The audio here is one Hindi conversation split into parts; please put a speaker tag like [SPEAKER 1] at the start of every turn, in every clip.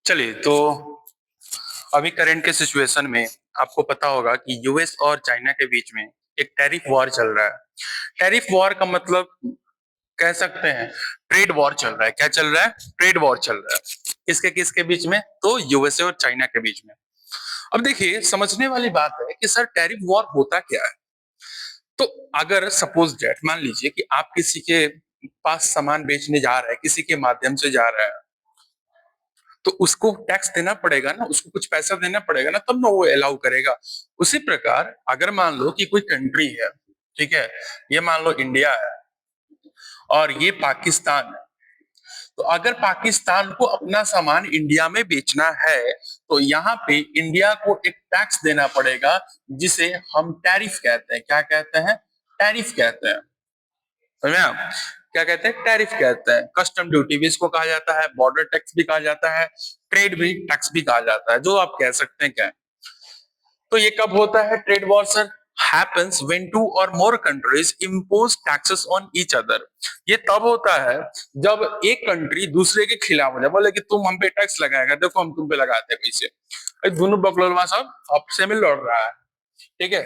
[SPEAKER 1] चलिए तो अभी करंट के सिचुएशन में आपको पता होगा कि यूएस और चाइना के बीच में एक टैरिफ वॉर चल रहा है। टैरिफ वॉर का मतलब कह सकते हैं ट्रेड वॉर चल रहा है। क्या चल रहा है? ट्रेड वॉर चल रहा है। किसके किसके बीच में? तो यूएसए और चाइना के बीच में। अब देखिए, समझने वाली बात है कि सर टैरिफ वॉर होता क्या है। तो अगर सपोज डेट मान लीजिए कि आप किसी के पास सामान बेचने जा रहे हैं, किसी के माध्यम से जा रहे हैं, तो उसको टैक्स देना पड़ेगा ना, उसको कुछ पैसा देना पड़ेगा ना, तब ना वो अलाउ करेगा। उसी प्रकार अगर मान लो कि कोई कंट्री है, ठीक है, ये मान लो इंडिया है और ये पाकिस्तान है, तो अगर पाकिस्तान को अपना सामान इंडिया में बेचना है तो यहाँ पे इंडिया को एक टैक्स देना पड़ेगा, जिसे हम टैरिफ कहते हैं। क्या कहते हैं? टैरिफ कहते हैं। समझ में आप? क्या कहते हैं? टैरिफ कहते हैं। कस्टम ड्यूटी भी इसको कहा जाता है, बॉर्डर टैक्स भी कहा जाता है, ट्रेड भी टैक्स भी कहा जाता है, जो आप कह सकते हैं। क्या तो ये कब होता है trade war sir? happens when two or more countries impose taxes on each other। ये तब होता है जब एक कंट्री दूसरे के खिलाफ हो जाए, बोले कि तुम हम पे टैक्स लगाएगा, देखो हम तुम पे लगाते हैं कैसे। दोनों बकलोलवा सब आपसे में लड़ रहा है, ठीक है।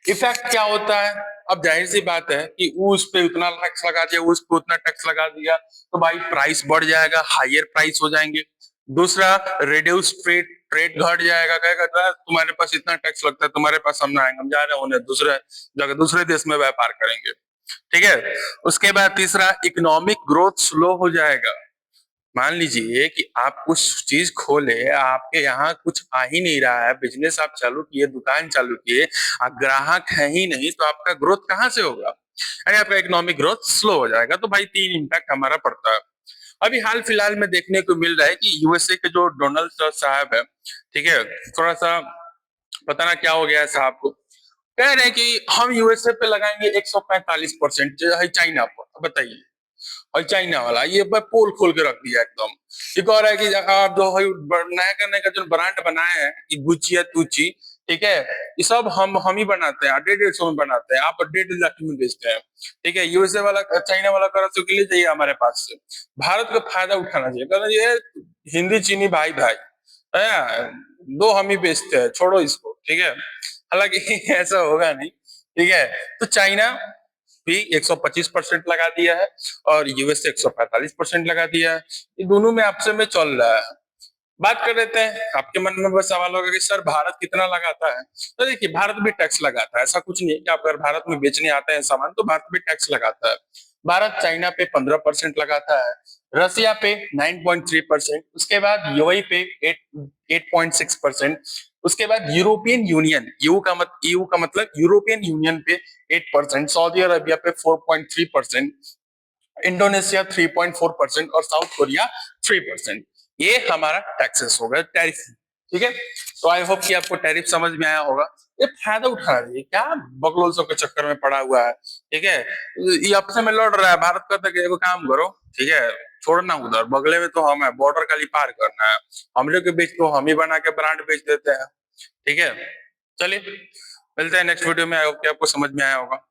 [SPEAKER 1] इफेक्ट क्या होता है? अब जाहिर सी बात है कि उस पे उतना टैक्स लगा दिया, उस पे उतना टैक्स लगा दिया, तो भाई प्राइस बढ़ जाएगा, हायर प्राइस हो जाएंगे। दूसरा, रिड्यूस ट्रेड, ट्रेड घट जाएगा। कहेगा तुम्हारे पास इतना टैक्स लगता है, तुम्हारे पास हम ना आएंगे, हम जा रहे होने दूसरे जगह, दूसरे देश में व्यापार करेंगे, ठीक है। उसके बाद तीसरा, इकोनॉमिक ग्रोथ स्लो हो जाएगा। मान लीजिए कि आप कुछ चीज खोले, आपके यहाँ कुछ आ ही नहीं रहा है, बिजनेस आप चालू किए, दुकान चालू किए, ग्राहक है ही नहीं, तो आपका ग्रोथ कहाँ से होगा? अरे आपका इकोनॉमिक ग्रोथ स्लो हो जाएगा। तो भाई तीन इम्पैक्ट हमारा पड़ता है। अभी हाल फिलहाल में देखने को मिल रहा है कि यूएसए के जो डोनाल्ड ट्रम्प साहब है, ठीक है, थोड़ा सा पता ना क्या हो गया है साहब को, कह रहे हैं कि हम यूएसए पे लगाएंगे 145% चाइना पर। बताइए, और चाइना वाला ये पोल खोल के रख दिया एकदम। ये कह रहा है कि आप जो नया करने का जो ब्रांड बनाए हैं, कि गुच्ची या तुच्ची, ठीक है, ये सब हम ही बनाते हैं, 150 में बनाते हैं, आप 1.5 लाख में बेचते हैं, ठीक है। यूएसए वाला, चाइना वाला कर के लिए चाहिए हमारे पास से। भारत का फायदा उठाना चाहिए, कहना ये हिंदी चीनी भाई भाई है, दो हम ही बेचते हैं, छोड़ो इसको, ठीक है। हालांकि ऐसा होगा नहीं, ठीक है। तो चाइना भी 125% लगा दिया है और यूएस 145% लगा दिया है। ये दोनों में आपसे में चल रहा है। बात कर लेते हैं, आपके मन में बस सवाल होगा कि सर भारत कितना लगाता है। तो देखिए, भारत भी टैक्स लगाता है, ऐसा कुछ नहीं है कि आप अगर भारत में बेचने आते हैं सामान तो भारत भी टैक्स लगाता है। भारत चाइना पे 15% लगाता है, रसिया पे 9.3%, उसके बाद यूएई पे 8.6%, उसके बाद यूरोपियन यूनियन, यू का मतलब यूरोपियन यूनियन पे 8%, सऊदी अरबिया पे 4.3%, इंडोनेशिया 3.4% और साउथ कोरिया 3%। ये हमारा टैक्सेस होगा, टैरिफ, ठीक है। तो आई होप कि आपको टैरिफ समझ में आया होगा। ये फायदा उठा रही है क्या, बकलोल के चक्कर में पड़ा हुआ है, ठीक है। ये आपसे में लड़ रहा है, भारत का तक एगो काम करो, ठीक है, छोड़ना उधर, बगले में तो हम है, बॉर्डर खाली पार करना है, हम लोग के बीच तो हम ही बना के ब्रांड बेच देते हैं, ठीक है। चलिए मिलते हैं नेक्स्ट वीडियो में, आई होप कि आपको समझ में आया होगा।